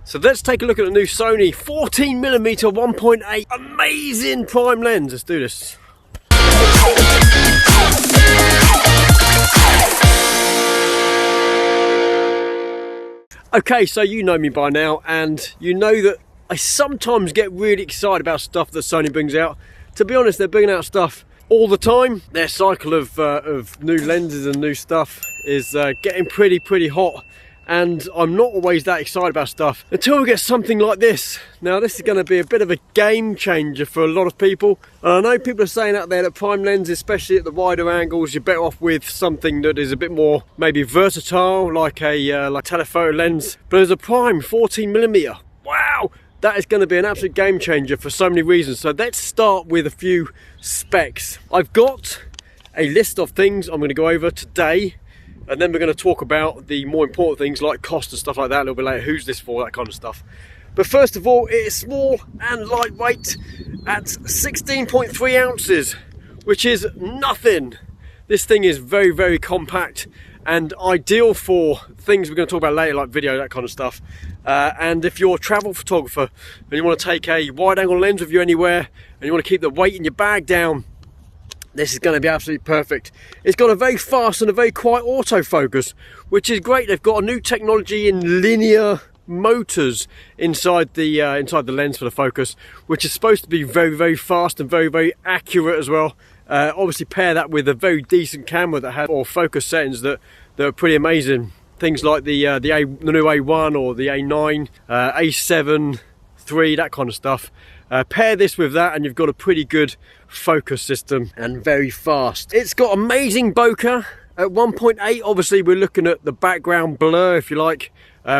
So let's take a look at the new Sony 14mm 1.8 amazing prime lens. Let's do this. Okay, so you know me by now, and you know that I sometimes get really excited about stuff that Sony brings out. To be honest, they're bringing out stuff all the time. Their cycle of new lenses and new stuff is getting pretty hot, and I'm not always that excited about stuff until we get something like this. Now this is going to be a bit of a game changer for a lot of people, and I know people are saying out there that prime lenses, especially at the wider angles, you're better off with something that is a bit more maybe versatile, like a telephoto lens. But as a prime 14mm, wow, that is going to be an absolute game changer for so many reasons. So let's start with a few specs. I've got a list of things I'm going to go over today, and then we're going to talk about the more important things like cost and stuff like that a little bit later. Who's this for? That kind of stuff. But first of all, it is small and lightweight at 16.3 ounces, which is nothing. This thing is very compact and ideal for things we're going to talk about later, like video, that kind of stuff. And if you're a travel photographer and you want to take a wide angle lens with you anywhere and you want to keep the weight in your bag down, this is going to be absolutely perfect. It's got a very fast and a very quiet autofocus, which is great. They've got a new technology in linear motors inside the lens for the focus, which is supposed to be very fast and very accurate as well. Obviously pair that with a very decent camera that has focus settings that are pretty amazing. Things like the new A1 or the A9, A7 III, that kind of stuff. Pair this with that and you've got a pretty good focus system and very fast. It's got amazing bokeh at 1.8. Obviously we're looking at the background blur, if you like,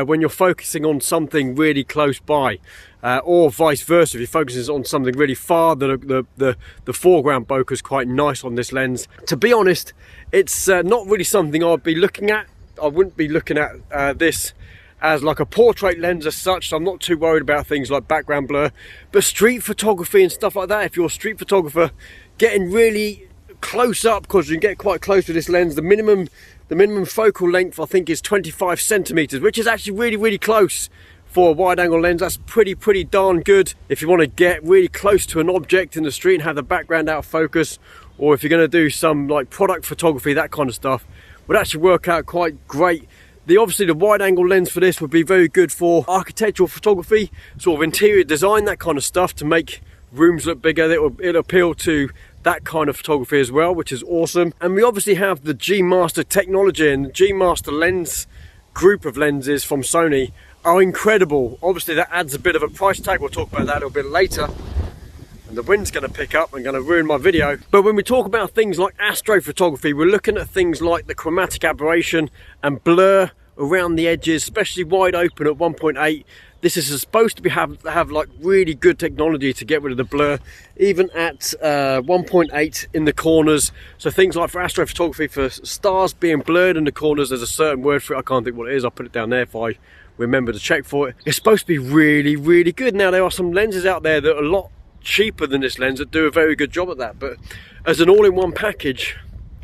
when you're focusing on something really close by, or vice versa. If you're focusing on something really far, the foreground bokeh is quite nice on this lens. To be honest, it's not really something I'd be looking at. I wouldn't be looking at this as like a portrait lens as such, so I'm not too worried about things like background blur. But street photography and stuff like that, if you're a street photographer getting really close up, because you can get quite close with this lens, the minimum focal length I think is 25 centimeters, which is actually really close for a wide angle lens. That's pretty darn good if you want to get really close to an object in the street and have the background out of focus, or if you're going to do some like product photography, that kind of stuff, would actually work out quite great. Obviously the wide angle lens for this would be very good for architectural photography, sort of interior design, that kind of stuff, to make rooms look bigger. It'll appeal to that kind of photography as well, which is awesome. And we obviously have the GMaster Technology, and the GMaster lens group of lenses from Sony are incredible. Obviously that adds a bit of a price tag. We'll talk about that a little bit later. And the wind's going to pick up and going to ruin my video. But when we talk about things like Astro photography, we're looking at things like the chromatic aberration and blur around the edges, especially wide open at 1.8. This is supposed to have like really good technology to get rid of the blur, even at 1.8 in the corners. So things like for astrophotography, for stars being blurred in the corners, there's a certain word for it. I can't think what it is. I'll put it down there if I remember to check for it. It's supposed to be really good. Now there are some lenses out there that are a lot cheaper than this lens that do a very good job at that, but as an all-in-one package,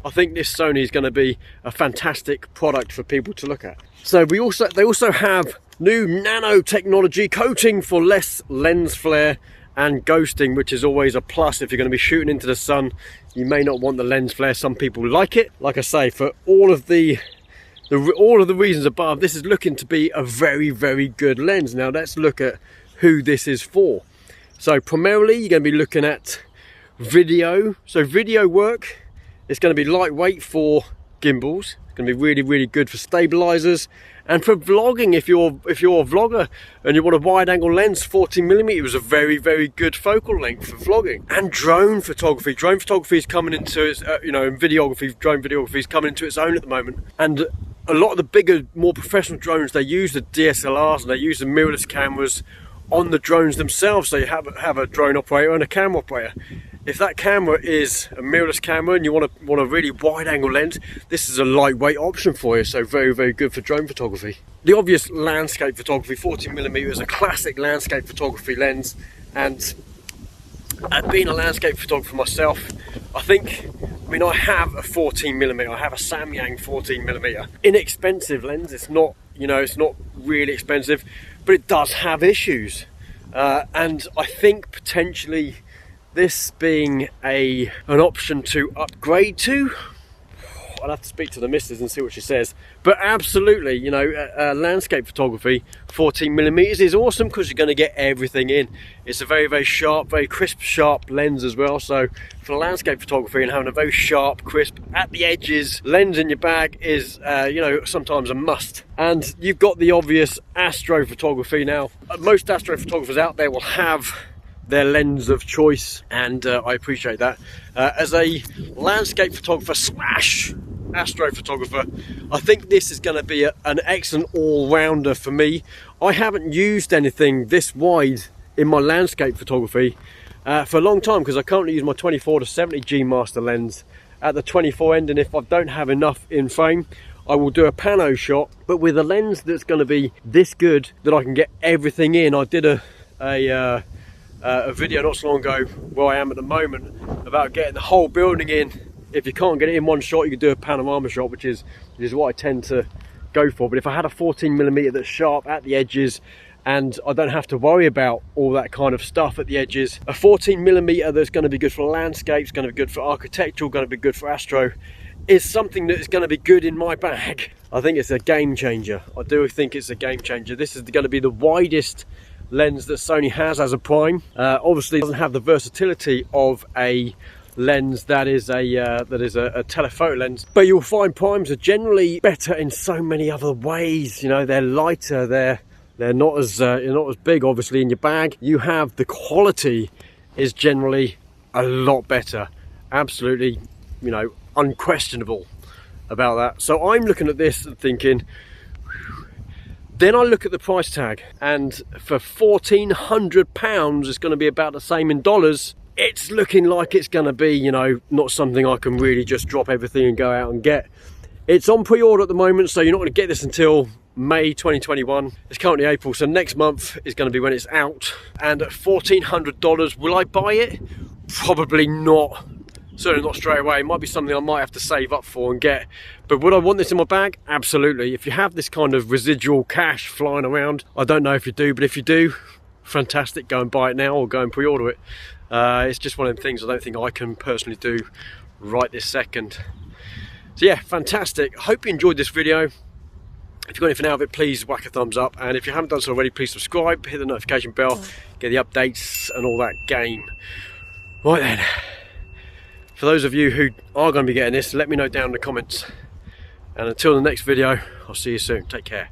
I think this Sony is going to be a fantastic product for people to look at. So they also have new nanotechnology coating for less lens flare and ghosting, which is always a plus. If you're going to be shooting into the sun, you may not want the lens flare. Some people like it. Like I say, for all of the reasons above, this is looking to be a very good lens. Now let's look at who this is for. So primarily you're going to be looking at video. So video work, it's going to be lightweight for gimbals. It's going to be really good for stabilizers, and for vlogging. If you're a vlogger and you want a wide angle lens, 14mm is a very good focal length for vlogging. And drone photography is coming into its and videography, drone videography is coming into its own at the moment. And a lot of the bigger, more professional drones, they use the DSLRs and they use the mirrorless cameras on the drones themselves. So you have a drone operator and a camera operator. If that camera is a mirrorless camera and you want a really wide angle lens, this is a lightweight option for you. So very good for drone photography. The obvious landscape photography, 14mm is a classic landscape photography lens, and being a landscape photographer myself, I have a 14mm, I have a Samyang 14mm. Inexpensive lens, it's not really expensive, but it does have issues. And I think potentially this being an option to upgrade to, I'll have to speak to the missus and see what she says. But absolutely, you know, landscape photography, 14mm is awesome because you're going to get everything in. It's a very, very sharp, very crisp, sharp lens as well. So for landscape photography and having a very sharp, crisp, at the edges lens in your bag is, you know, sometimes a must. And you've got the obvious Astro photography now. Most Astro photographers out there will have their lens of choice, and I appreciate that. As a landscape photographer slash Astro photographer, I think this is going to be an excellent all-rounder for me. I haven't used anything this wide in my landscape photography for a long time, because I currently use my 24-70 GMaster lens at the 24 end, and if I don't have enough in frame, I will do a pano shot. But with a lens that's going to be this good that I can get everything in, I did a video not so long ago where I am at the moment about getting the whole building in. If you can't get it in one shot, you can do a panorama shot, which is what I tend to go for. But if I had a 14mm that's sharp at the edges and I don't have to worry about all that kind of stuff at the edges, a 14mm that's going to be good for landscapes, going to be good for architectural, going to be good for Astro, is something that is going to be good in my bag. I think it's a game changer. I do think it's a game changer. This is going to be the widest lens that Sony has as a prime. Obviously it doesn't have the versatility of a lens that is a telephoto lens, but you'll find primes are generally better in so many other ways. You know, they're lighter, they're not as big obviously in your bag. You have the quality is generally a lot better, absolutely, you know, unquestionable about that. So I'm looking at this and thinking, then I look at the price tag, and for £1,400 it's going to be about the same in dollars. It's looking like it's going to be, you know, not something I can really just drop everything and go out and get. It's on pre-order at the moment, so you're not going to get this until May 2021. It's currently April, so next month is going to be when it's out. And at $1,400, will I buy it? Probably not. Certainly not straight away. It might be something I might have to save up for and get. But would I want this in my bag? Absolutely. If you have this kind of residual cash flying around, I don't know if you do, but if you do, fantastic. Go and buy it now or go and pre-order it. It's just one of the things I don't think I can personally do right this second. So yeah, fantastic. Hope you enjoyed this video. If you got anything out of it, please whack a thumbs up. And if you haven't done so already, please subscribe, hit the notification bell, get the updates and all that game. Right then. For those of you who are going to be getting this, let me know down in the comments. And until the next video, I'll see you soon. Take care.